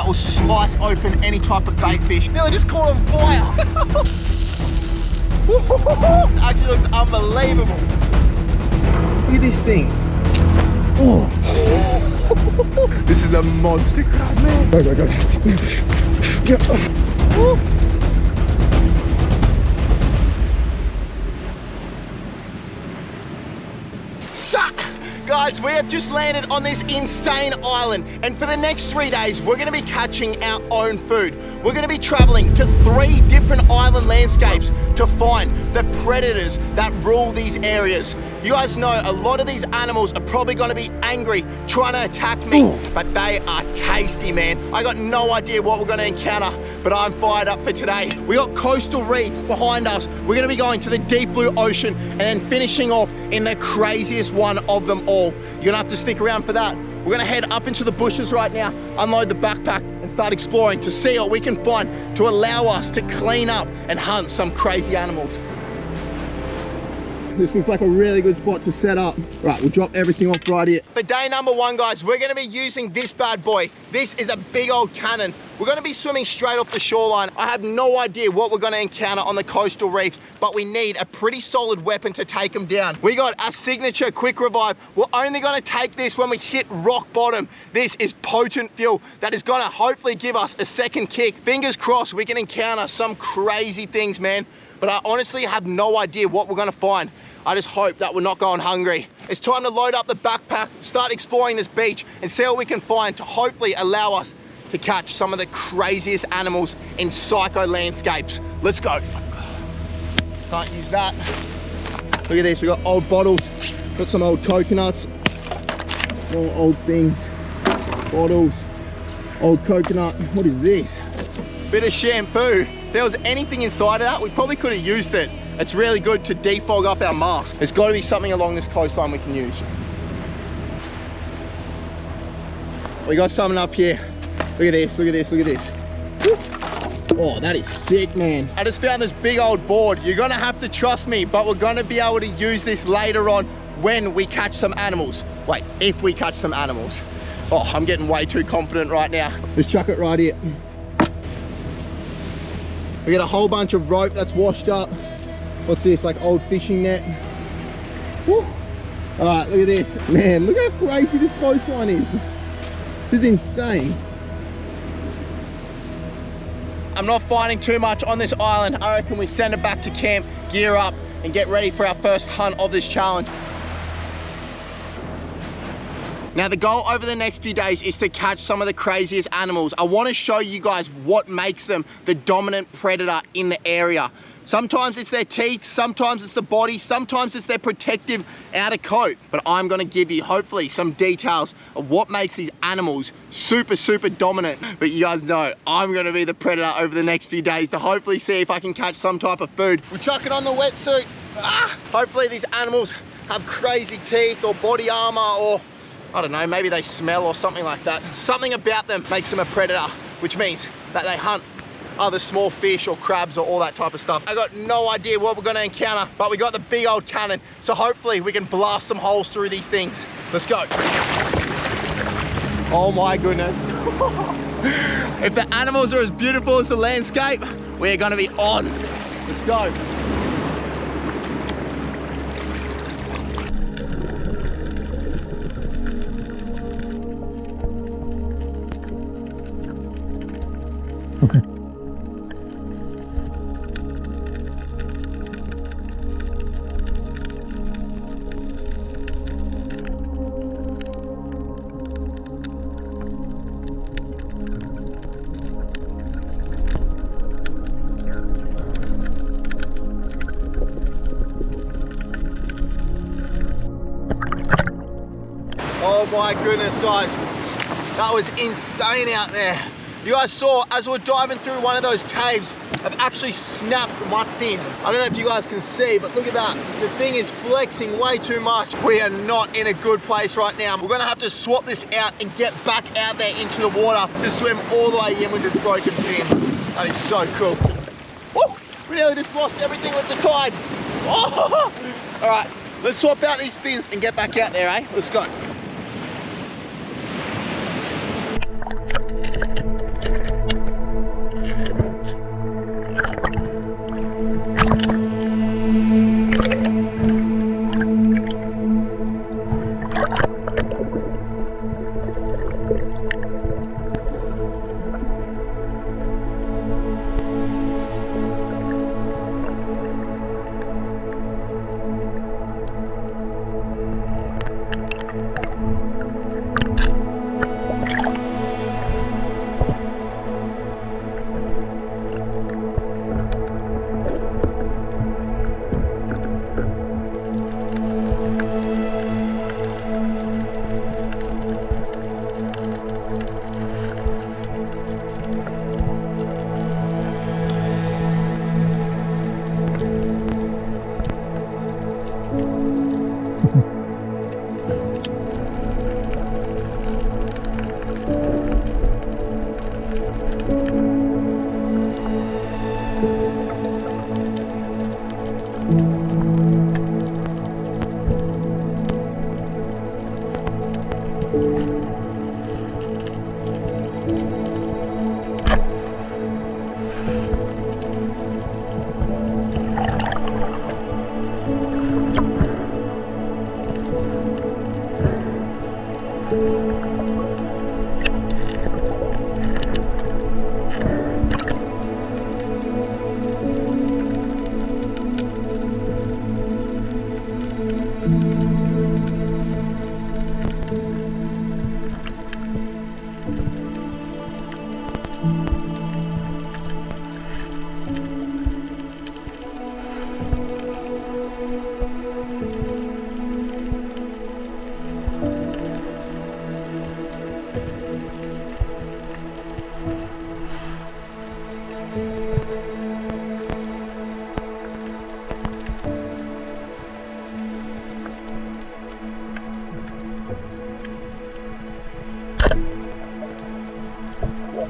that will slice open any type of bait fish. Nearly just caught on fire. This actually looks unbelievable. Look at this thing. Oh. This is a monster crab, man. Go, go, go. Oh. Guys, we have just landed on this insane island, and for the next 3 days, we're gonna be catching our own food. We're gonna be traveling to 3 different island landscapes to find the predators that rule these areas. You guys know a lot of these animals are probably gonna be angry trying to attack me, but they are tasty, man. I got no idea what we're gonna encounter, but I'm fired up for today. We got coastal reefs behind us. We're gonna be going to the deep blue ocean and then finishing off in the craziest one of them all. You're gonna have to stick around for that. We're gonna head up into the bushes right now, unload the backpack and start exploring to see what we can find to allow us to clean up and hunt some crazy animals. This looks like a really good spot to set up. Right, we'll drop everything off right here. For day number 1, guys, we're gonna be using this bad boy. This is a big old cannon. We're gonna be swimming straight off the shoreline. I have no idea what we're gonna encounter on the coastal reefs, but we need a pretty solid weapon to take them down. We got a signature quick revive. We're only gonna take this when we hit rock bottom. This is potent fuel that is gonna hopefully give us a second kick. Fingers crossed we can encounter some crazy things, man. But I honestly have no idea what we're gonna find. I just hope that we're not going hungry. It's time to load up the backpack, start exploring this beach, and see what we can find to hopefully allow us to catch some of the craziest animals in psycho landscapes. Let's go. Can't use that. Look at this, we got old bottles, got some old coconuts, more old things, bottles, old coconut. What is this? Bit of shampoo. If there was anything inside of that, we probably could have used it. It's really good to defog up our mask. There's got to be something along this coastline we can use. We got something up here. Look at this, look at this, look at this. Oh, that is sick, man. I just found this big old board. You're gonna have to trust me, but we're gonna be able to use this later on when we catch some animals. Wait, if we catch some animals. Oh, I'm getting way too confident right now. Let's chuck it right here. We got a whole bunch of rope that's washed up. What's this, like old fishing net? Woo. All right, look at this. Man, look how crazy this coastline is. This is insane. I'm not finding too much on this island. I reckon we send it back to camp, gear up, and get ready for our first hunt of this challenge. Now the goal over the next few days is to catch some of the craziest animals. I want to show you guys what makes them the dominant predator in the area. Sometimes it's their teeth, sometimes it's the body, sometimes it's their protective outer coat. But I'm gonna give you, hopefully, some details of what makes these animals super, super dominant. But you guys know, I'm gonna be the predator over the next few days to hopefully see if I can catch some type of food. We're chucking on the wetsuit. Hopefully these animals have crazy teeth or body armor, or I don't know, maybe they smell or something like that. Something about them makes them a predator, which means that they hunt other small fish or crabs or all that type of stuff. I got no idea what we're gonna encounter, but we got the big old cannon, so hopefully we can blast some holes through these things. Let's go. Oh my goodness. If the animals are as beautiful as the landscape, we're gonna be on. Let's go. Okay. Oh my goodness, guys. That was insane out there. You guys saw, as we're diving through one of those caves, I've actually snapped my fin. I don't know if you guys can see, but look at that. The thing is flexing way too much. We are not in a good place right now. We're gonna have to swap this out and get back out there into the water to swim all the way in with this broken fin. That is so cool. Woo! We nearly just lost everything with the tide. Oh! All right, let's swap out these fins and get back out there, eh? Let's go.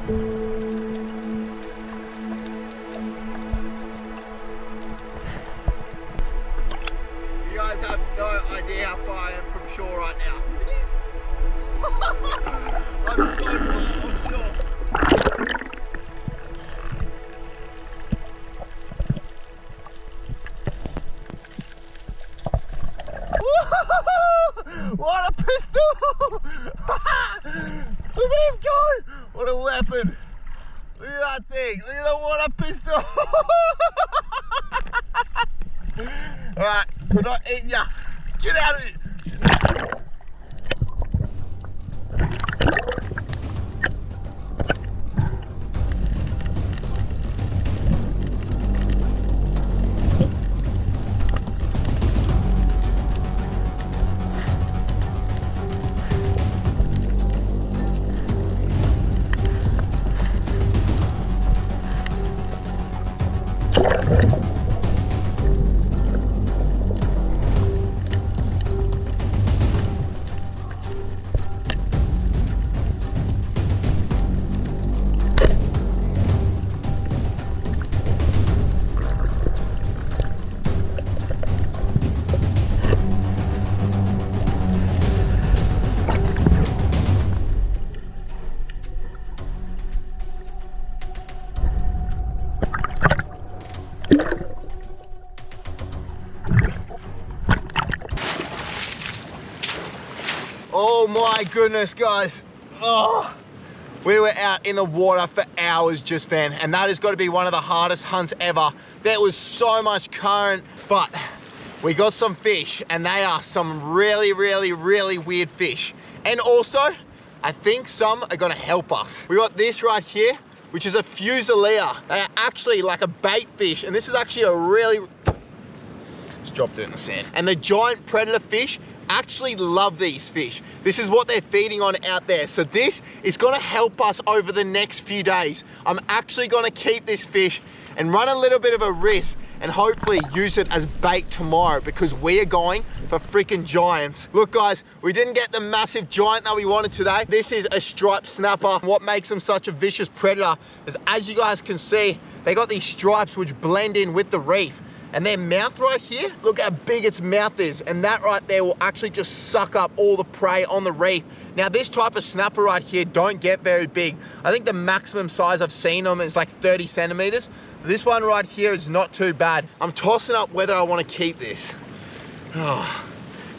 You guys have no idea how far I am from shore right now. I'm so far offshore. What a pistol! Look at him go! What a weapon! Look at that thing! Look at that! What a pistol! Alright, we're not eating ya! Get out of here! Oh my goodness, guys. Oh, we were out in the water for hours just then, and that has got to be one of the hardest hunts ever. There was so much current, but we got some fish, and they are some really, really, really weird fish. And also, I think some are gonna help us. We got this right here, which is a fusilier. They are actually like a bait fish, and this is actually a really... Just dropped it in the sand. And the giant predator fish actually love these fish. This is what they're feeding on out there. So this is gonna help us over the next few days. I'm actually gonna keep this fish and run a little bit of a risk and hopefully use it as bait tomorrow, because we are going for freaking giants. Look guys, we didn't get the massive giant that we wanted today. This is a striped snapper. What makes them such a vicious predator is, as you guys can see, they got these stripes which blend in with the reef. And their mouth right here, look how big its mouth is. And that right there will actually just suck up all the prey on the reef. Now this type of snapper right here don't get very big. I think the maximum size I've seen them is like 30 centimeters. This one right here is not too bad. I'm tossing up whether I want to keep this. Oh,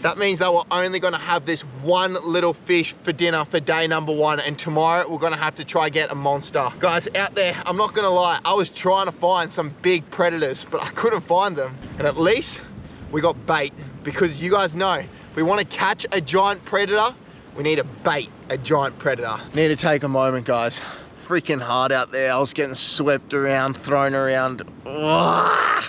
that means that we're only gonna have this one little fish for dinner for day number 1, and tomorrow we're gonna have to try get a monster. Guys, out there, I'm not gonna lie, I was trying to find some big predators, but I couldn't find them. And at least we got bait, because you guys know, if we wanna catch a giant predator, we need to bait a giant predator. Need to take a moment, guys. Freaking hard out there. I was getting swept around, thrown around. Ugh.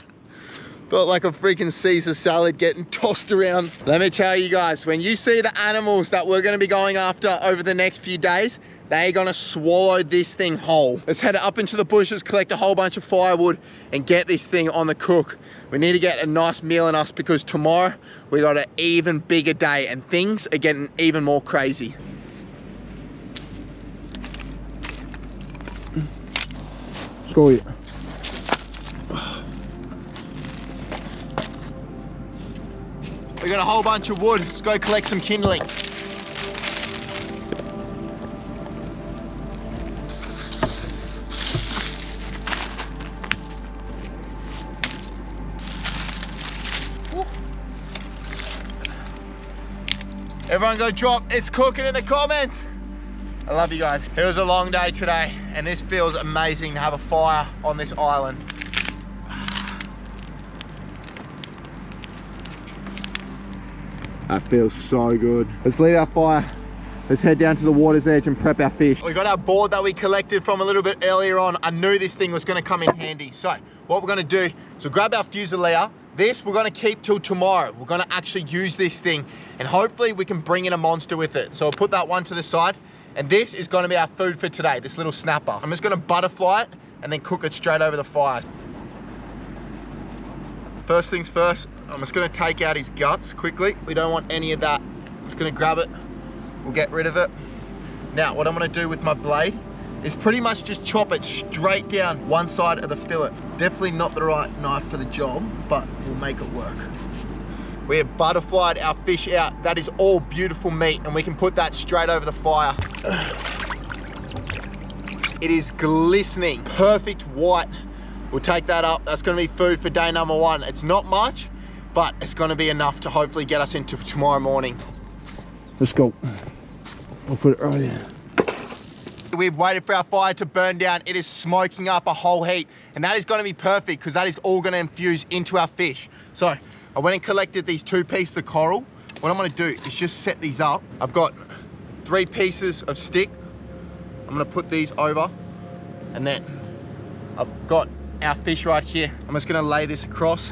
Felt like a freaking Caesar salad getting tossed around. Let me tell you guys, when you see the animals that we're gonna be going after over the next few days, they're gonna swallow this thing whole. Let's head up into the bushes, collect a whole bunch of firewood, and get this thing on the cook. We need to get a nice meal in us, because tomorrow we got an even bigger day and things are getting even more crazy. Go it. We got a whole bunch of wood. Let's go collect some kindling. Everyone go drop "it's cooking" in the comments. I love you guys. It was a long day today, and this feels amazing to have a fire on this island. That feels so good. Let's leave our fire. Let's head down to the water's edge and prep our fish. We got our board that we collected from a little bit earlier on. I knew this thing was gonna come in handy. So what we're gonna do is we'll grab our fusilier. This we're gonna keep till tomorrow. We're gonna actually use this thing, and hopefully we can bring in a monster with it. So I'll put that one to the side, and this is gonna be our food for today, this little snapper. I'm just gonna butterfly it and then cook it straight over the fire. First things first, I'm just gonna take out his guts quickly. We don't want any of that. I'm just gonna grab it. We'll get rid of it. Now, what I'm gonna do with my blade is pretty much just chop it straight down one side of the fillet. Definitely not the right knife for the job, but we'll make it work. We have butterflied our fish out. That is all beautiful meat, and we can put that straight over the fire. It is glistening, perfect white. We'll take that up. That's gonna be food for day number 1. It's not much, but it's gonna be enough to hopefully get us into tomorrow morning. Let's go. I'll put it right here. We've waited for our fire to burn down. It is smoking up a whole heap, and that is gonna be perfect because that is all gonna infuse into our fish. So I went and collected these 2 pieces of coral. What I'm gonna do is just set these up. I've got 3 pieces of stick. I'm gonna put these over, and then I've got our fish right here. I'm just gonna lay this across.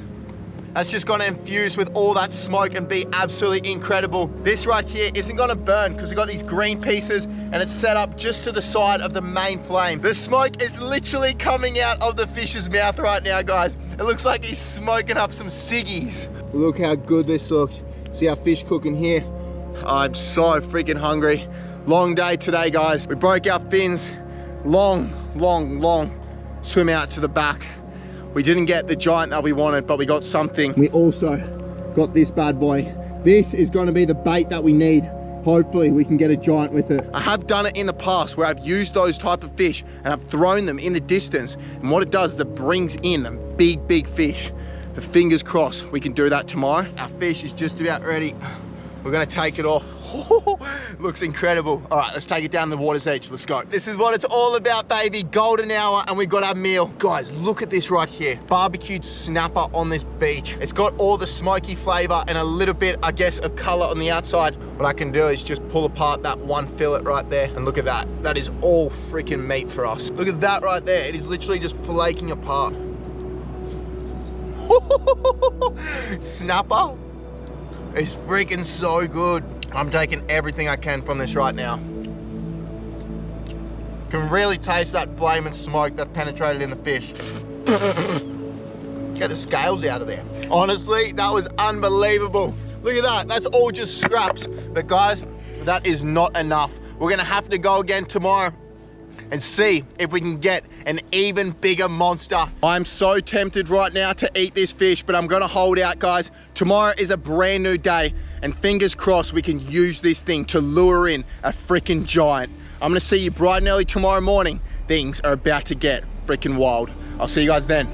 That's just gonna infuse with all that smoke and be absolutely incredible. This right here isn't gonna burn because we've got these green pieces and it's set up just to the side of the main flame. The smoke is literally coming out of the fish's mouth right now, guys. It looks like he's smoking up some ciggies. Look how good this looks. See our fish cooking here. I'm so freaking hungry. Long day today, guys. We broke our fins. Long swim out to the back. We didn't get the giant that we wanted, but we got something. We also got this bad boy. This is gonna be the bait that we need. Hopefully we can get a giant with it. I have done it in the past where I've used those type of fish and I've thrown them in the distance. And what it does is it brings in a big fish. But fingers crossed we can do that tomorrow. Our fish is just about ready. We're gonna take it off. Looks incredible. All right, let's take it down the water's edge. Let's go. This is what it's all about, baby. Golden hour, and we got our meal. Guys, look at this right here. Barbecued snapper on this beach. It's got all the smoky flavor and a little bit, I guess, of color on the outside. What I can do is just pull apart that one fillet right there, and look at that. That is all freaking meat for us. Look at that right there. It is literally just flaking apart. Snapper. It's freaking so good. I'm taking everything I can from this right now. Can really taste that flame and smoke that's penetrated in the fish. Get the scales out of there. Honestly, that was unbelievable. Look at that, that's all just scraps. But guys, that is not enough. We're gonna have to go again tomorrow and see if we can get an even bigger monster. I'm so tempted right now to eat this fish, but I'm gonna hold out, guys. Tomorrow is a brand new day, and fingers crossed we can use this thing to lure in a freaking giant. I'm gonna see you bright and early tomorrow morning. Things are about to get freaking wild. I'll see you guys then.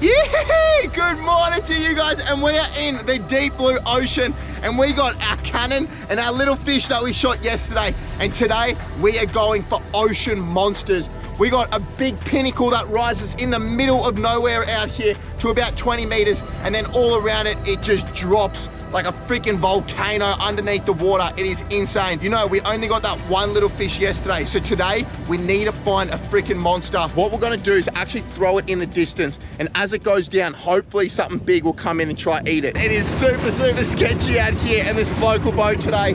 Yeah, good morning to you guys, and we are in the deep blue ocean, and we got our cannon and our little fish that we shot yesterday, and today we are going for ocean monsters. We got a big pinnacle that rises in the middle of nowhere out here to about 20 meters, and then all around it, it just drops like a freaking volcano underneath the water. It is insane. You know, we only got that one little fish yesterday, so today we need to find a freaking monster. What we're gonna do is actually throw it in the distance, and as it goes down, hopefully something big will come in and try eat it. It is super sketchy out here in this local boat today.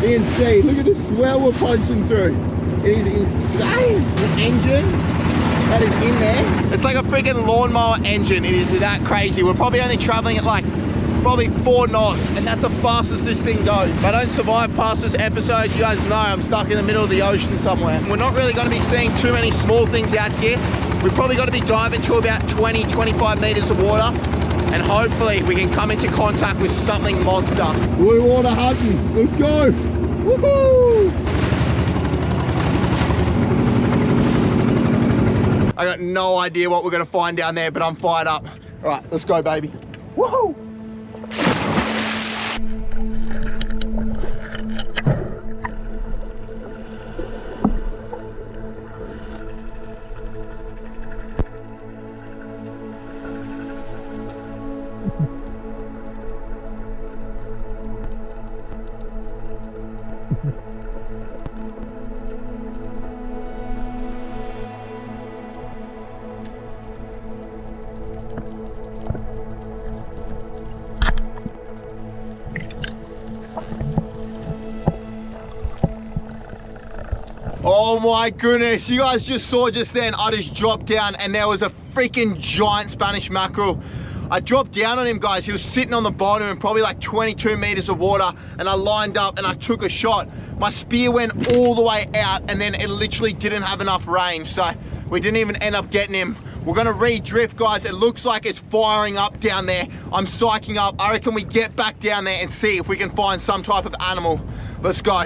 You can see, look at the swell we're punching through. It is insane. The engine that is in there, it's like a freaking lawnmower engine. It is that crazy. We're probably only traveling at like probably 4 knots, and that's the fastest this thing goes. If I don't survive past this episode, you guys know I'm stuck in the middle of the ocean somewhere. We're not really going to be seeing too many small things out here. We've probably got to be diving to about 20-25 meters of water, and hopefully we can come into contact with something monster. Blue water hunting, let's go. Woohoo! I got no idea what we're going to find down there, but I'm fired up. All right, let's go, baby. Woohoo! Oh my goodness, you guys just saw just then, I just dropped down and there was a freaking giant Spanish mackerel. I dropped down on him, guys. He was sitting on the bottom in probably like 22 meters of water, and I lined up and I took a shot. My spear went all the way out, and then it literally didn't have enough range, so we didn't even end up getting him. We're gonna re-drift, guys. It looks like it's firing up down there. I'm psyching up. I reckon we get back down there and see if we can find some type of animal. Let's go.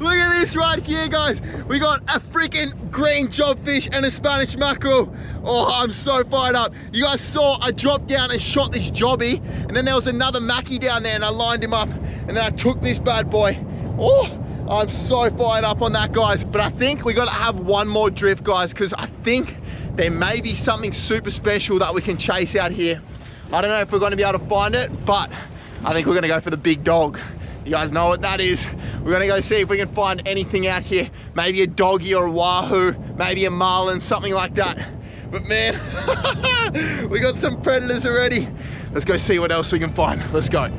Look at this right here, guys. We got a freaking green jobfish and a Spanish mackerel. Oh, I'm so fired up. You guys saw I dropped down and shot this jobby, and then there was another mackie down there, and I lined him up, and then I took this bad boy. Oh, I'm so fired up on that, guys. But I think we got to have one more drift, guys, because I think there may be something super special that we can chase out here. I don't know if we're going to be able to find it, but I think we're going to go for the big dog. You guys know what that is. We're gonna go see if we can find anything out here. Maybe a doggy or a wahoo, maybe a marlin, something like that. But man, we got some predators already. Let's go see what else we can find. Let's go.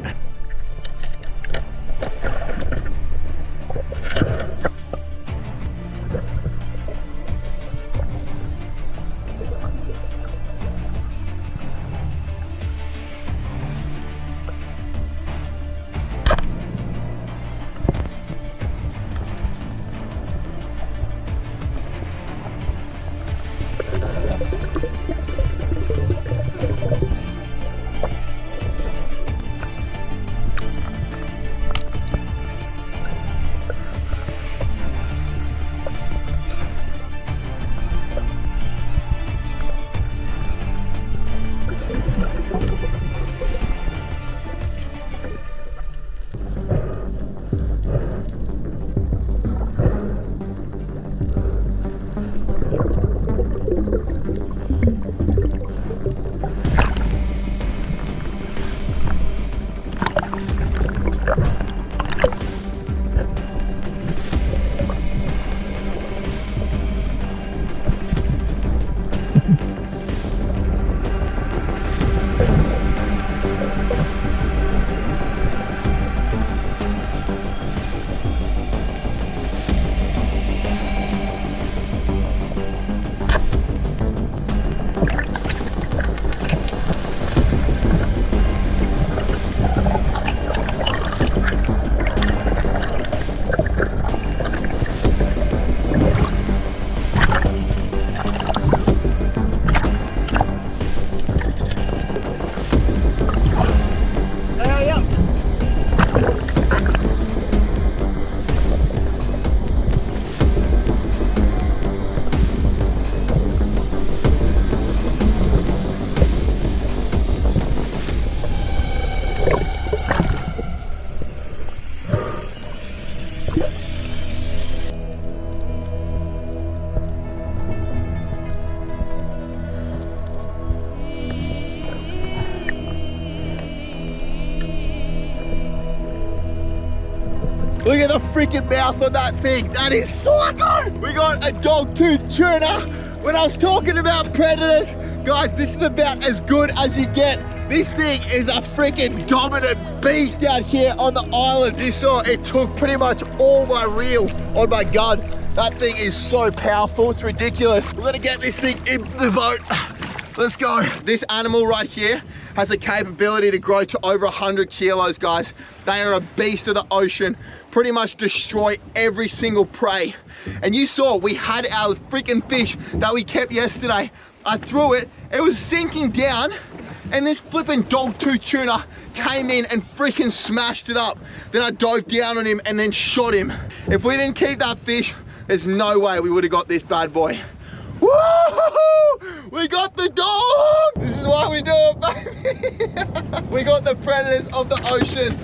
Look at the freaking mouth on that thing. That is psycho. We got a dog-tooth tuna. When I was talking about predators, guys, this is about as good as you get. This thing is a freaking dominant beast out here on the island. You saw it took pretty much all my reel on my gun. That thing is so powerful, it's ridiculous. We're gonna get this thing in the boat. Let's go. This animal right here has a capability to grow to over 100 kilos, guys. They are a beast of the ocean, pretty much destroy every single prey. And you saw we had our freaking fish that we kept yesterday. I threw it, it was sinking down, and this flipping dog-tooth tuna came in and freaking smashed it up. Then I dove down on him and then shot him. If we didn't keep that fish, there's no way we would have got this bad boy. Woo! We got the dog! This is why we do it, baby. We got the predators of the ocean.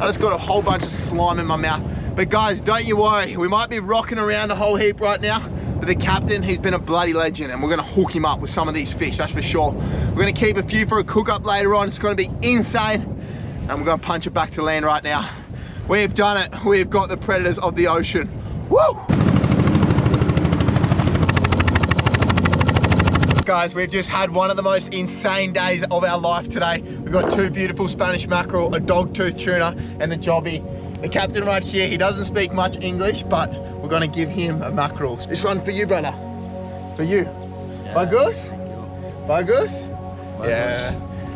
I just got a whole bunch of slime in my mouth. But guys, don't you worry. We might be rocking around a whole heap right now, but the captain, he's been a bloody legend, and we're gonna hook him up with some of these fish, that's for sure. We're gonna keep a few for a cook-up later on. It's gonna be insane. And we're gonna punch it back to land right now. We've done it. We've got the predators of the ocean. Woo! Guys, we've just had one of the most insane days of our life today. We've got 2 beautiful Spanish mackerel, a dog-tooth tuna, and the jobby. The captain right here, he doesn't speak much English, but we're gonna give him a mackerel. This one for you, brother. For you. Yeah, Bagus? Thank you. Bagus? Bagus. Yeah.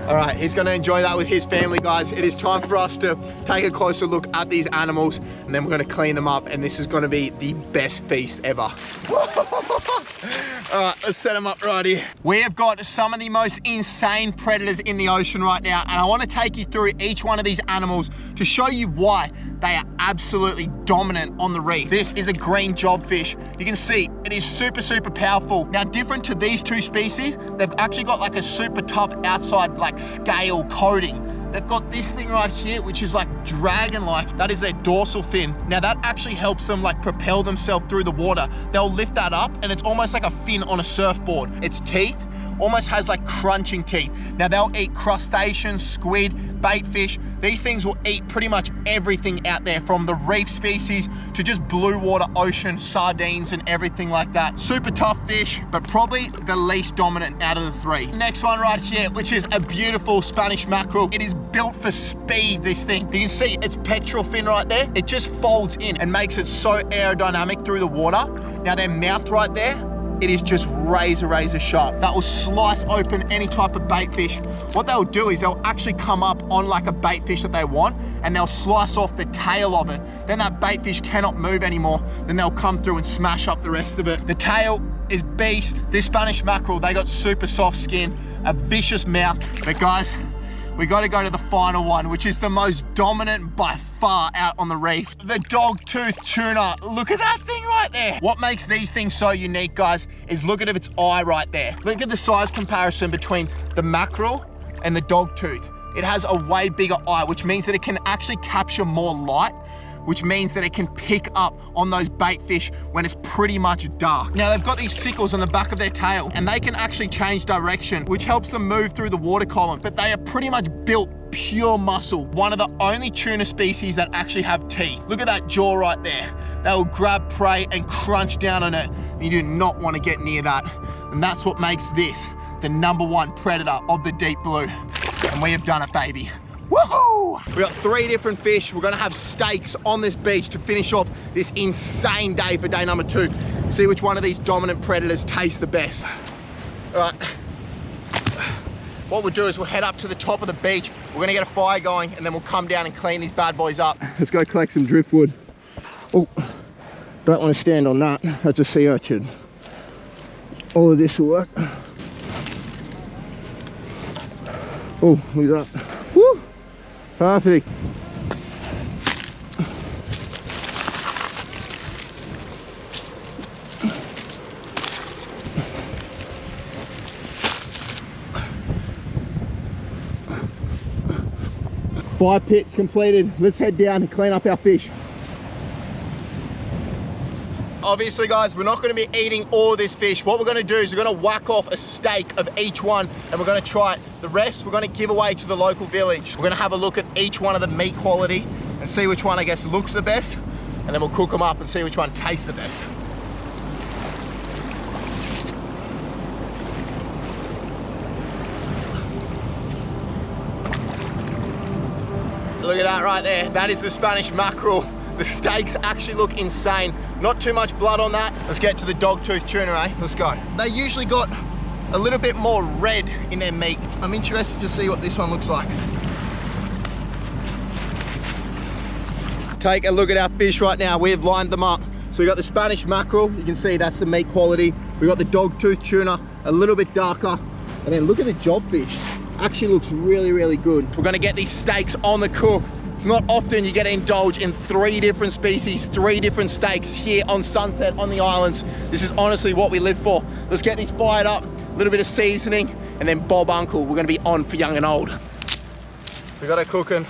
All right, he's gonna enjoy that with his family, guys. It is time for us to take a closer look at these animals, and then we're gonna clean them up, and this is gonna be the best feast ever. All right, let's set them up right here. We have got some of the most insane predators in the ocean right now, and I wanna take you through each one of these animals to show you why they are absolutely dominant on the reef. This is a green jobfish. You can see it is super, super powerful. Now, different to these 2 species, they've actually got like a super tough outside like scale coating. They've got this thing right here, which is like dragon-like. That is their dorsal fin. Now that actually helps them like propel themselves through the water. They'll lift that up and it's almost like a fin on a surfboard. Its teeth almost has like crunching teeth. Now they'll eat crustaceans, squid, bait fish. These things will eat pretty much everything out there, from the reef species to just blue water ocean, sardines and everything like that. Super tough fish, but probably the least dominant out of the 3. Next one right here, which is a beautiful Spanish mackerel. It is built for speed, this thing. You can see its pectoral fin right there. It just folds in and makes it so aerodynamic through the water. Now their mouth right there, it is just razor sharp. That will slice open any type of bait fish. What they'll do is they'll actually come up on like a bait fish that they want, and they'll slice off the tail of it. Then that bait fish cannot move anymore. Then they'll come through and smash up the rest of it. The tail is beast. This Spanish mackerel, they got super soft skin, a vicious mouth. But guys, we gotta go to the final one, which is the most dominant by far out on the reef. The dog-tooth tuna. Look at that thing right there. What makes these things so unique, guys, is look at its eye right there. Look at the size comparison between the mackerel and the dog-tooth. It has a way bigger eye, which means that it can actually capture more light, which means that it can pick up on those bait fish when it's pretty much dark. Now they've got these sickles on the back of their tail, and they can actually change direction, which helps them move through the water column, but they are pretty much built pure muscle. One of the only tuna species that actually have teeth. Look at that jaw right there. They will grab prey and crunch down on it. You do not want to get near that. And that's what makes this the #1 predator of the deep blue. And we have done it, baby. Woohoo! We got 3 different fish. We're gonna have steaks on this beach to finish off this insane day for day #2. See which one of these dominant predators tastes the best. All right. What we'll do is we'll head up to the top of the beach. We're gonna get a fire going, and then we'll come down and clean these bad boys up. Let's go collect some driftwood. Oh, don't want to stand on that. That's a sea urchin. All of this will work. Oh, look at that. Woo! Perfect. Fire pit's completed. Let's head down and clean up our fish. Obviously, guys, we're not going to be eating all of this fish. What we're going to do is we're going to whack off a steak of each one, and we're going to try it. The rest we're going to give away to the local village. We're going to have a look at each one of the meat quality, and see which one I guess looks the best, and then we'll cook them up and see which one tastes the best. Look at that right there. That is the Spanish mackerel. The steaks actually look insane. Not too much blood on that. Let's get to the dogtooth tuna, eh? Let's go. They usually got a little bit more red in their meat. I'm interested to see what this one looks like. Take a look at our fish right now. We've lined them up. So we got the Spanish mackerel. You can see that's the meat quality. We got the dogtooth tuna, a little bit darker. And then look at the jobfish. Actually looks really, really good. We're gonna get these steaks on the cook. It's not often you get to indulge in 3 different species, 3 different steaks here on Sunset on the islands. This is honestly what we live for. Let's get these fired up, a little bit of seasoning, and then Bob Uncle, we're gonna be on for young and old. We got it cooking.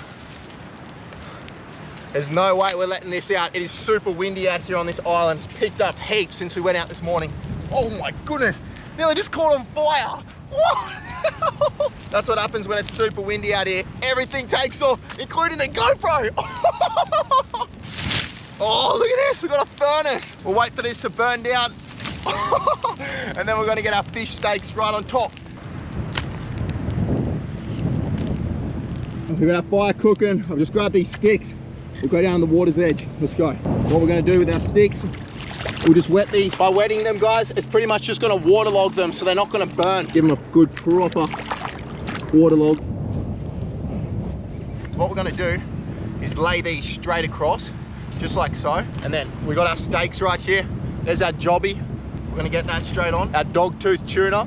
There's no way we're letting this out. It is super windy out here on this island. It's picked up heaps since we went out this morning. Oh my goodness, nearly just caught on fire. What? That's what happens when it's super windy out here. Everything takes off, including the GoPro. Oh, look at this, we've got a furnace. We'll wait for this to burn down. And then we're gonna get our fish steaks right on top. We've got our fire cooking. I've just grabbed these sticks. We'll go down the water's edge. Let's go. What we're gonna do with our sticks, we'll just wet these. By wetting them, guys, it's pretty much just gonna waterlog them so they're not gonna burn. Give them a good proper waterlog. What we're gonna do is lay these straight across, just like so. And then we got our steaks right here. There's our jobby. We're gonna get that straight on. Our dogtooth tuna.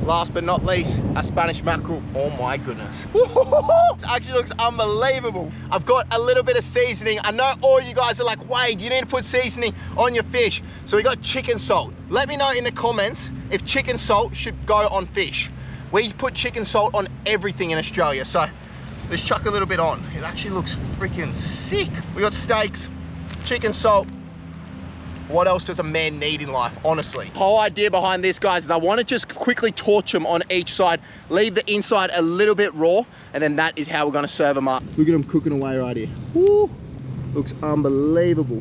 Last but not least, our Spanish mackerel. Oh my goodness. It actually looks unbelievable. I've got a little bit of seasoning. I know all you guys are like, Wade, you need to put seasoning on your fish. So we got chicken salt. Let me know in the comments if chicken salt should go on fish. We put chicken salt on everything in Australia. So let's chuck a little bit on. It actually looks freaking sick. We got steaks, chicken salt. What else does a man need in life, honestly? The whole idea behind this, guys, is I want to just quickly torch them on each side, leave the inside a little bit raw, and then that is how we're going to serve them up. Look at them cooking away right here. Woo! Looks unbelievable.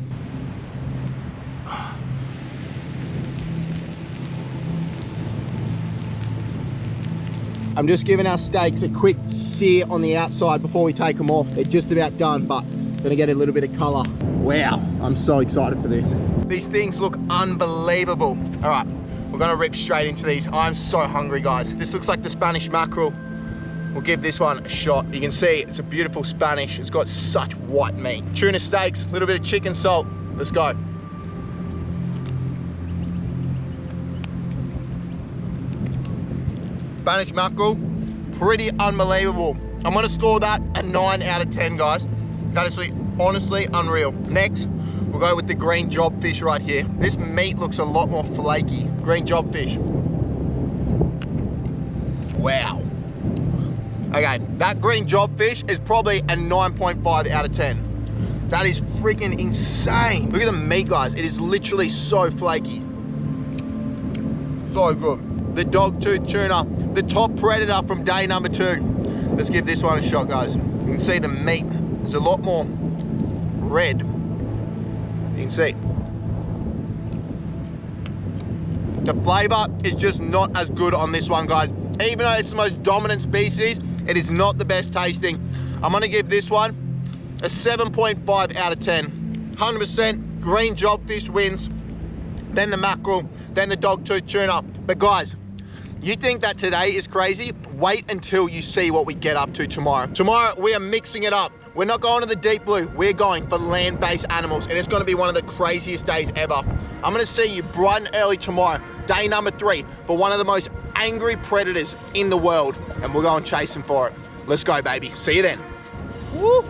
I'm just giving our steaks a quick sear on the outside before we take them off. They're just about done, but gonna get a little bit of color. Wow, I'm so excited for this. These things look unbelievable. All right, we're gonna rip straight into these. I'm so hungry, guys. This looks like the Spanish mackerel. We'll give this one a shot. You can see it's a beautiful Spanish. It's got such white meat. Tuna steaks, a little bit of chicken salt. Let's go. Spanish mackerel, pretty unbelievable. I'm gonna score that a 9 out of 10, guys. That is honestly unreal. Next, we'll go with the green jobfish right here. This meat looks a lot more flaky. Green jobfish. Wow. Okay, that green jobfish is probably a 9.5 out of 10. That is freaking insane. Look at the meat, guys. It is literally so flaky. So good. The dogtooth tuna, the top predator from day number 2. Let's give this one a shot, guys. You can see the meat is a lot more red. You can see. The flavor is just not as good on this one, guys. Even though it's the most dominant species, it is not the best tasting. I'm gonna give this one a 7.5 out of 10. 100% green jobfish wins, then the mackerel, then the dogtooth tuna. But guys, you think that today is crazy? Wait until you see what we get up to tomorrow. Tomorrow, we are mixing it up. We're not going to the deep blue. We're going for land-based animals, and it's gonna be one of the craziest days ever. I'm gonna see you bright and early tomorrow, day number 3, for one of the most angry predators in the world, and we're going chasing for it. Let's go, baby. See you then. Woo!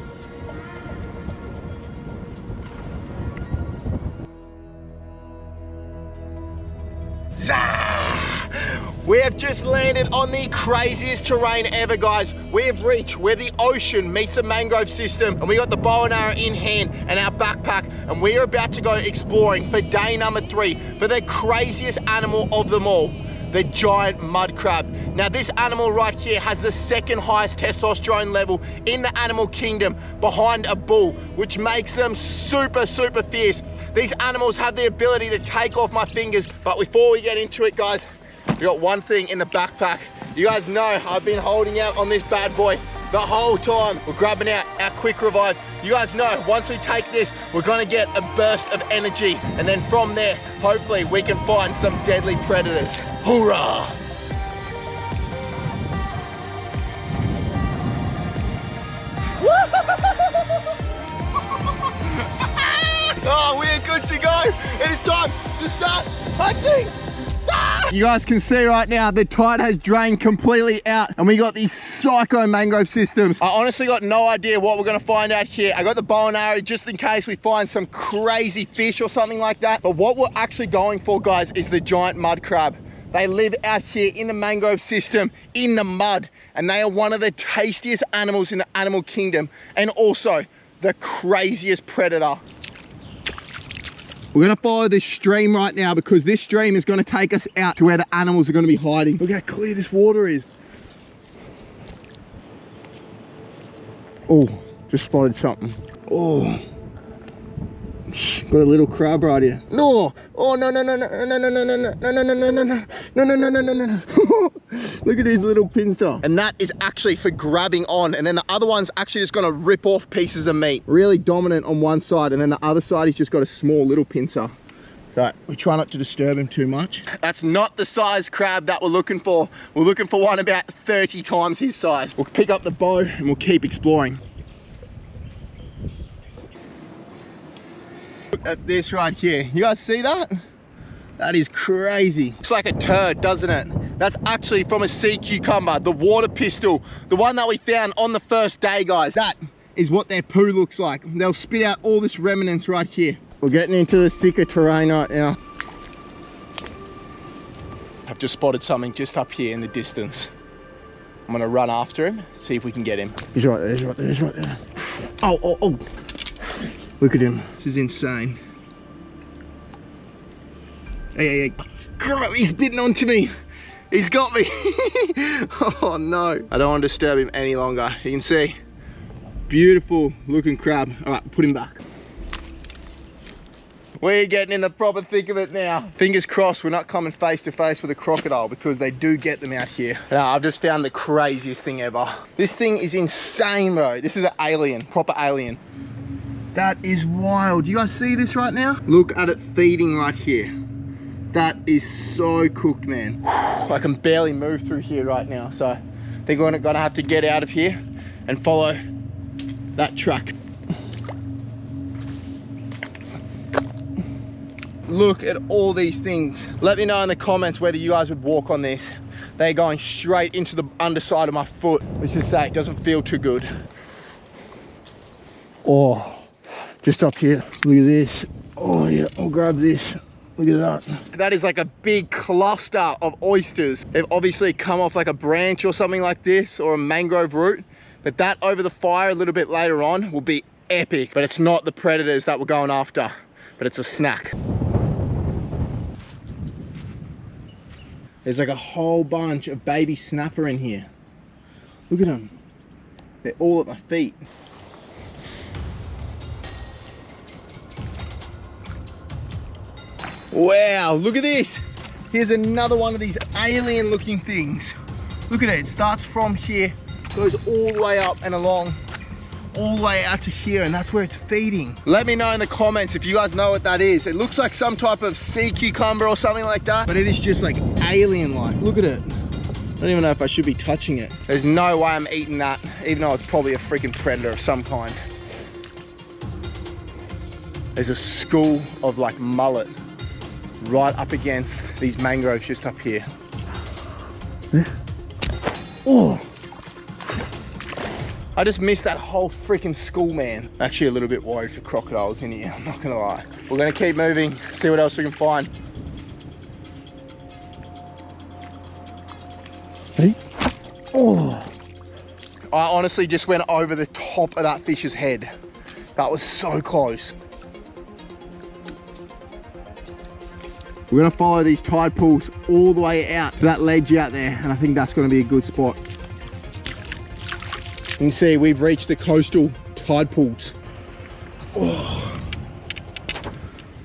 We have just landed on the craziest terrain ever, guys. We have reached where the ocean meets the mangrove system, and we got the bow and arrow in hand and our backpack, and we are about to go exploring for day number 3 for the craziest animal of them all, the giant mud crab. Now this animal right here has the second highest testosterone level in the animal kingdom behind a bull, which makes them super, super fierce. These animals have the ability to take off my fingers. But before we get into it, guys, we got one thing in the backpack. You guys know I've been holding out on this bad boy the whole time. We're grabbing out our quick revive. You guys know once we take this, we're gonna get a burst of energy, and then from there, hopefully we can find some deadly predators. Hoorah! Oh, we're good to go. It is time to start hunting. You guys can see right now the tide has drained completely out, and we got these psycho mangrove systems. I honestly got no idea what we're gonna find out here. I got the bow and arrow just in case we find some crazy fish or something like that. But what we're actually going for, guys, is the giant mud crab. They live out here in the mangrove system, in the mud, and they are one of the tastiest animals in the animal kingdom, and also the craziest predator. We're gonna follow this stream right now because this stream is gonna take us out to where the animals are gonna be hiding. Look how clear this water is. Oh, just spotted something. Oh, got a little crab right here. No, oh no, no, no, no, no, no, no, no, no, no, no, no, no, no, no, no, no, no, no, no. Look at these little pincer. And that is actually for grabbing on. And then the other one's actually just gonna rip off pieces of meat. Really dominant on one side. And then the other side, he's just got a small little pincer. So we try not to disturb him too much. That's not the size crab that we're looking for. We're looking for one about 30 times his size. We'll pick up the bow and we'll keep exploring. Look at this right here. You guys see that? That is crazy. Looks like a turd, doesn't it? That's actually from a sea cucumber, the water pistol, the one that we found on the first day, guys. That is what their poo looks like. They'll spit out all this remnants right here. We're getting into the thicker terrain right now. I've just spotted something just up here in the distance. I'm gonna run after him, see if we can get him. He's right there, he's right there, he's right there. Oh, oh, oh. Look at him. This is insane. Hey, hey, hey. He's bitten onto me. He's got me. Oh no. I don't want to disturb him any longer. You can see. Beautiful looking crab. All right, put him back. We're getting in the proper thick of it now. Fingers crossed we're not coming face to face with a crocodile, because they do get them out here. Now, I've just found the craziest thing ever. This thing is insane, bro. This is an alien, proper alien. That is wild. You guys see this right now? Look at it feeding right here. That is so cooked, man. I can barely move through here right now. So I think we're gonna have to get out of here and follow that track. Look at all these things. Let me know in the comments whether you guys would walk on this. They're going straight into the underside of my foot. Let's just say it doesn't feel too good. Oh, just up here. Look at this. Oh yeah, I'll grab this. Look at that. That is like a big cluster of oysters. They've obviously come off like a branch or something like this, or a mangrove root. But that over the fire a little bit later on will be epic. But it's not the predators that we're going after, but it's a snack. There's like a whole bunch of baby snapper in here. Look at them. They're all at my feet. Wow, look at this. Here's another one of these alien looking things. Look at it, it starts from here, goes all the way up and along, all the way out to here, and that's where it's feeding. Let me know in the comments if you guys know what that is. It looks like some type of sea cucumber or something like that, but it is just like alien-like. Look at it. I don't even know if I should be touching it. There's no way I'm eating that, even though it's probably a freaking predator of some kind. There's a school of like mullet right up against these mangroves just up here. Oh, I just missed that whole freaking school, man. I'm actually a little bit worried for crocodiles in here, I'm not gonna lie. We're gonna keep moving, see what else we can find. Hey. Oh, I honestly just went over the top of that fish's head. That was so close. We're gonna follow these tide pools all the way out to that ledge out there, and I think that's gonna be a good spot. You can see we've reached the coastal tide pools. Oh.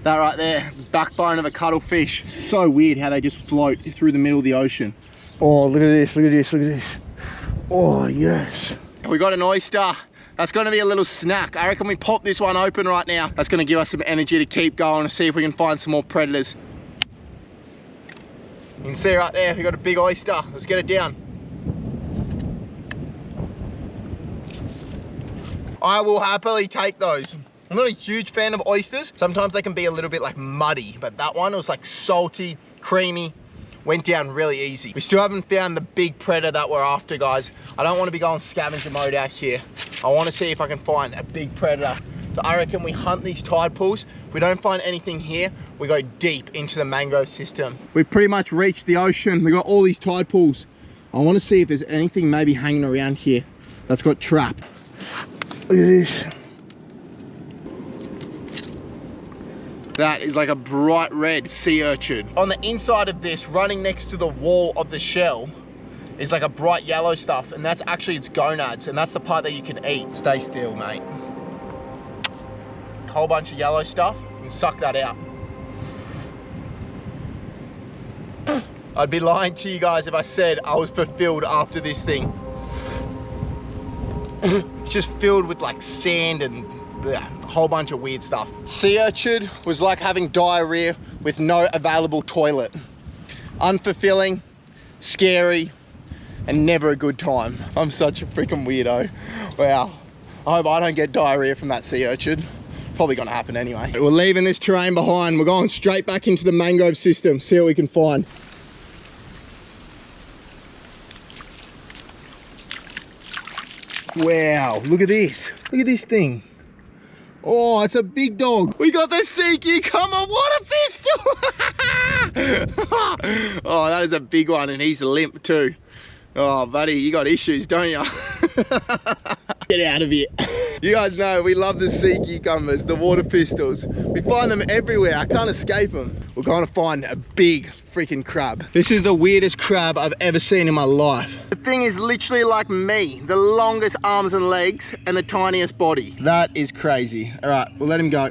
That right there, backbone of a cuttlefish. So weird how they just float through the middle of the ocean. Oh, look at this, look at this, look at this. Oh, yes. We got an oyster. That's gonna be a little snack. I reckon we pop this one open right now. That's gonna give us some energy to keep going and see if we can find some more predators. You can see right there, we got a big oyster. Let's get it down. I will happily take those. I'm not a huge fan of oysters. Sometimes they can be a little bit like muddy, but that one was like salty, creamy, went down really easy. We still haven't found the big predator that we're after, guys. I don't want to be going scavenger mode out here. I want to see if I can find a big predator. So I reckon we hunt these tide pools. If we don't find anything here, we go deep into the mangrove system. We've pretty much reached the ocean. We got all these tide pools. I want to see if there's anything maybe hanging around here that's got trapped. Look at this. That is like a bright red sea urchin. On the inside of this, running next to the wall of the shell, is like a bright yellow stuff, and that's actually its gonads, and that's the part that you can eat. Stay still, mate. Whole bunch of yellow stuff, and suck that out. I'd be lying to you guys if I said I was fulfilled after this thing. It's just filled with like sand and a whole bunch of weird stuff. Sea urchin was like having diarrhea with no available toilet. Unfulfilling, scary, and never a good time. I'm such a freaking weirdo. Wow. I hope I don't get diarrhea from that sea urchin. Probably gonna happen anyway. We're leaving this terrain behind. We're going straight back into the mangrove system, see what we can find. Wow, look at this. Look at this thing. Oh, it's a big dog. We got the sea cucumber. What a pistol! Oh, that is a big one, and he's limp too. Oh, buddy, you got issues, don't you? Get out of here. You guys know we love the sea cucumbers, the water pistols. We find them everywhere. I can't escape them. We're going to find a big freaking crab. This is the weirdest crab I've ever seen in my life. The thing is literally like me, the longest arms and legs and the tiniest body. That is crazy. All right, we'll let him go.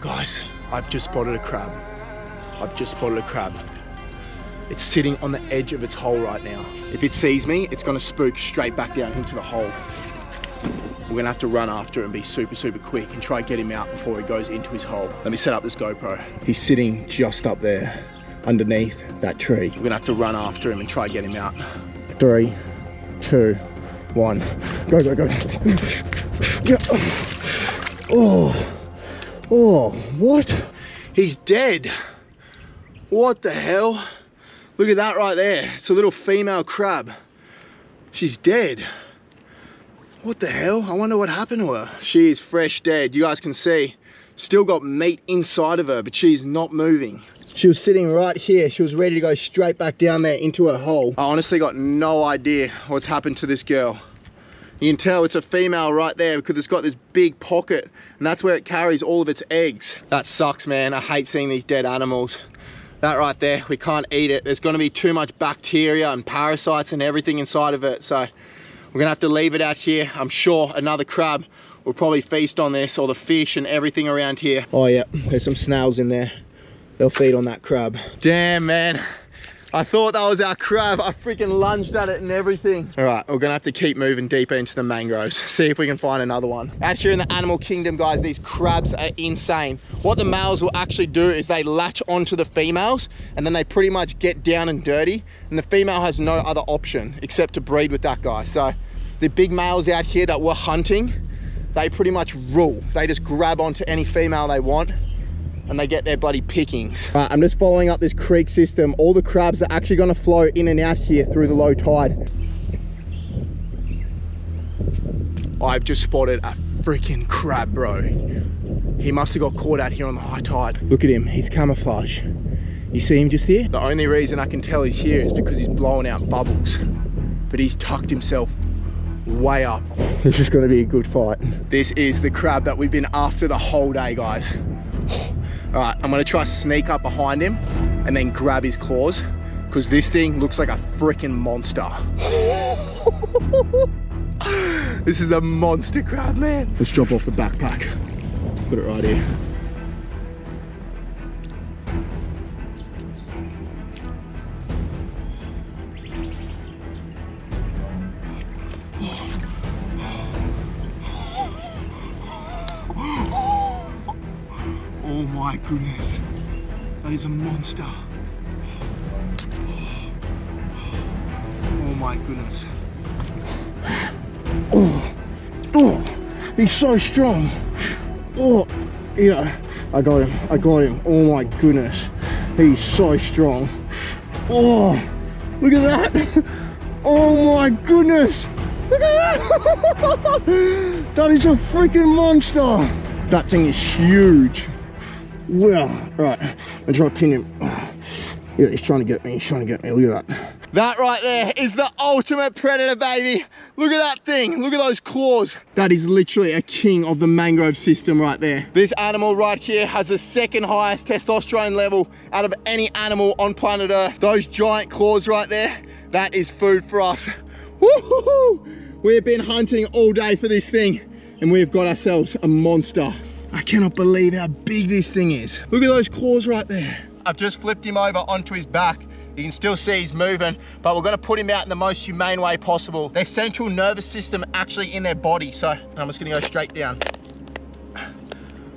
Guys, I've just spotted a crab. I've just spotted a crab. It's sitting on the edge of its hole right now. If it sees me, it's gonna spook straight back down into the hole. We're gonna have to run after it and be super, super quick and try and get him out before he goes into his hole. Let me set up this GoPro. He's sitting just up there underneath that tree. We're gonna have to run after him and try and get him out. 3, 2, 1. Go, go, go. Yeah. Oh. Oh, what? He's dead. What the hell? Look at that right there. It's a little female crab. She's dead. What the hell? I wonder what happened to her. She is fresh dead. You guys can see, still got meat inside of her, but she's not moving. She was sitting right here. She was ready to go straight back down there into her hole. I honestly got no idea what's happened to this girl. You can tell it's a female right there because it's got this big pocket, and that's where it carries all of its eggs. That sucks, man. I hate seeing these dead animals. That right there, we can't eat it. There's gonna be too much bacteria and parasites and everything inside of it. So we're gonna have to leave it out here. I'm sure another crab will probably feast on this, or the fish and everything around here. Oh yeah, there's some snails in there. They'll feed on that crab. Damn, man. I thought that was our crab. I freaking lunged at it and everything. All right, we're gonna have to keep moving deeper into the mangroves, see if we can find another one. Out here in the animal kingdom, guys, these crabs are insane. What the males will actually do is they latch onto the females, and then they pretty much get down and dirty, and the female has no other option except to breed with that guy. So the big males out here that we're hunting, they pretty much rule. They just grab onto any female they want, and they get their bloody pickings. I'm just following up this creek system. All the crabs are actually gonna flow in and out here through the low tide. I've just spotted a freaking crab, bro. He must have got caught out here on the high tide. Look at him, he's camouflage. You see him just here? The only reason I can tell he's here is because he's blowing out bubbles. But he's tucked himself way up. This is going to be a good fight. This is the crab that we've been after the whole day, guys. All right, I'm gonna try sneak up behind him and then grab his claws, because this thing looks like a freaking monster. This is a monster crab, man. Let's drop off the backpack. Put it right here. Oh my goodness, that is a monster. Oh my goodness. Oh, he's so strong. Oh, yeah, I got him. Oh my goodness, he's so strong. Oh, look at that. Oh my goodness, look at that. That is a freaking monster. That thing is huge. Well, right, I'm trying to pin him. Yeah, he's trying to get me, look at that. That right there is the ultimate predator, baby. Look at that thing, look at those claws. That is literally a king of the mangrove system right there. This animal right here has the second highest testosterone level out of any animal on planet Earth. Those giant claws right there, that is food for us. Woo-hoo-hoo! We've been hunting all day for this thing, and we've got ourselves a monster. I cannot believe how big this thing is. Look at those claws right there. I've just flipped him over onto his back. You can still see he's moving, but we're gonna put him out in the most humane way possible. Their central nervous system actually in their body, so I'm just gonna go straight down.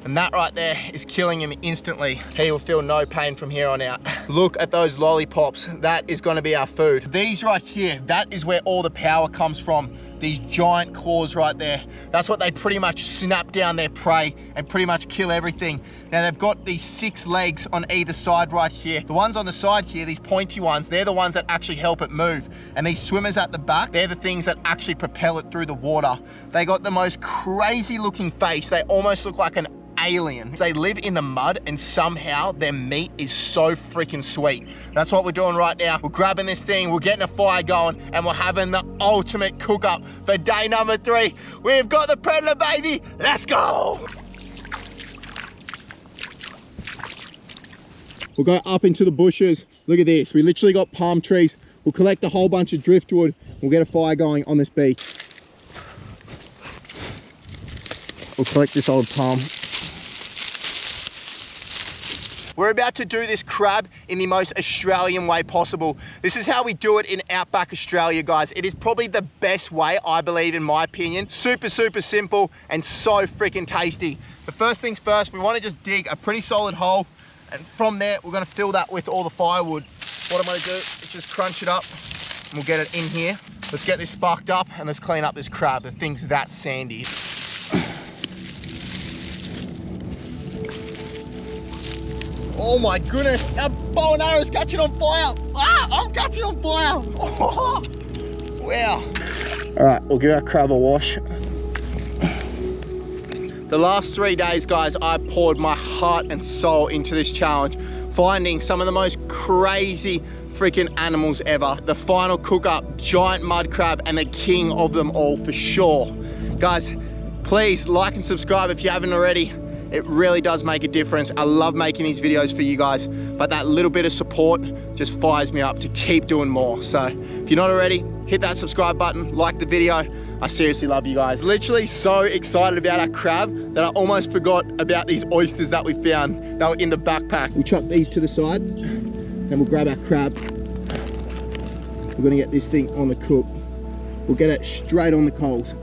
And that right there is killing him instantly. He will feel no pain from here on out. Look at those lollipops. That is gonna be our food. These right here, that is where all the power comes from. These giant claws right there. That's what they pretty much snap down their prey and pretty much kill everything. Now they've got these 6 legs on either side right here. The ones on the side here, these pointy ones, they're the ones that actually help it move. And these swimmers at the back, they're the things that actually propel it through the water. They got the most crazy looking face. They almost look like an alien. They live in the mud and somehow their meat is so freaking sweet. That's what we're doing right now. We're grabbing this thing, we're getting a fire going, and we're having the ultimate cook up for day number 3. We've got the predator, baby. Let's go. We'll go up into the bushes. Look at this. We literally got palm trees. We'll collect a whole bunch of driftwood. We'll get a fire going on this beach. We'll collect this old palm. We're about to do this crab in the most Australian way possible. This is how we do it in outback Australia, guys. It is probably the best way, I believe, in my opinion. Super, super simple and so freaking tasty. The first things first, we want to just dig a pretty solid hole, and from there, we're going to fill that with all the firewood. What I'm going to do is just crunch it up and we'll get it in here. Let's get this sparked up and let's clean up this crab. The thing's that sandy. Oh my goodness, our bow and arrow is catching on fire. Ah, I'm catching on fire. Oh, wow. All right, we'll give our crab a wash. The last 3 days, guys, I poured my heart and soul into this challenge, finding some of the most crazy freaking animals ever. The final cook up, giant mud crab, and the king of them all for sure. Guys, please like and subscribe if you haven't already. It really does make a difference. I love making these videos for you guys, but that little bit of support just fires me up to keep doing more. So if you're not already, hit that subscribe button, like the video. I seriously love you guys. Literally so excited about our crab that I almost forgot about these oysters that we found that were in the backpack. We'll chuck these to the side and we'll grab our crab. We're gonna get this thing on the cook. We'll get it straight on the coals.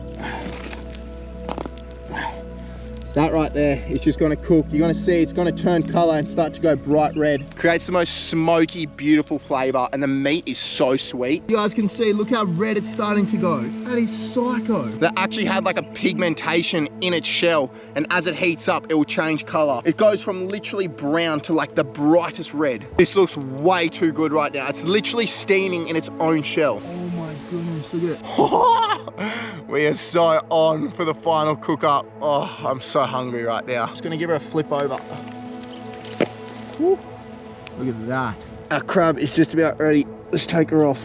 That right there is just gonna cook. You're gonna see it's gonna turn color and start to go bright red. Creates the most smoky, beautiful flavor, and the meat is so sweet. You guys can see, look how red it's starting to go. That is psycho. That actually had like a pigmentation in its shell, and as it heats up, it will change color. It goes from literally brown to like the brightest red. This looks way too good right now. It's literally steaming in its own shell. Oh my goodness, look at it. We are so on for the final cook up. Oh, I'm so hungry right now. Just gonna give her a flip over. Woo. Look at that. Our crab is just about ready. Let's take her off.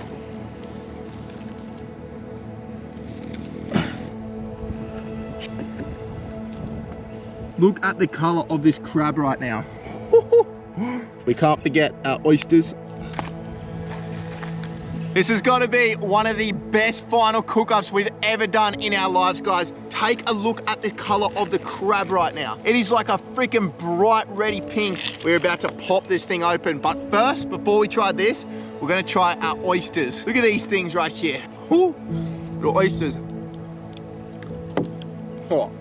Look at the color of this crab right now. We can't forget our oysters. This has got to be one of the best final cook-ups we've ever done in our lives, guys. Take a look at the color of the crab right now. It is like a freaking bright reddy pink. We're about to pop this thing open. But first, before we try this, we're gonna try our oysters. Look at these things right here. Woo. The oysters. Oh.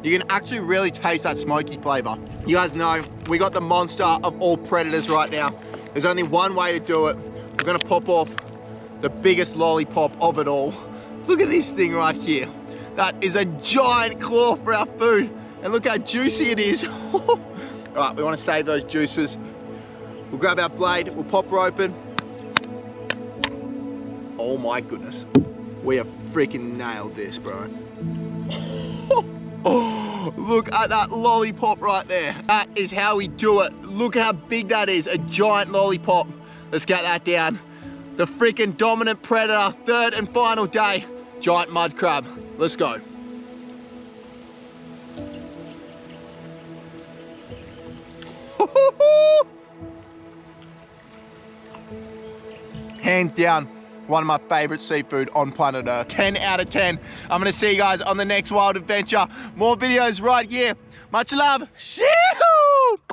You can actually really taste that smoky flavor. You guys know, we got the monster of all predators right now. There's only one way to do it. We're gonna pop off the biggest lollipop of it all. Look at this thing right here. That is a giant claw for our food. And look how juicy it is. All right, we wanna save those juices. We'll grab our blade, we'll pop her open. Oh my goodness. We have freaking nailed this, bro. Oh, look at that lollipop right there. That is how we do it. Look how big that is, a giant lollipop. Let's get that down. The freaking dominant predator, third and final day, giant mud crab. Let's go. Hands down, one of my favorite seafood on planet Earth. 10 out of 10. I'm gonna see you guys on the next wild adventure. More videos right here. Much love. Shoo!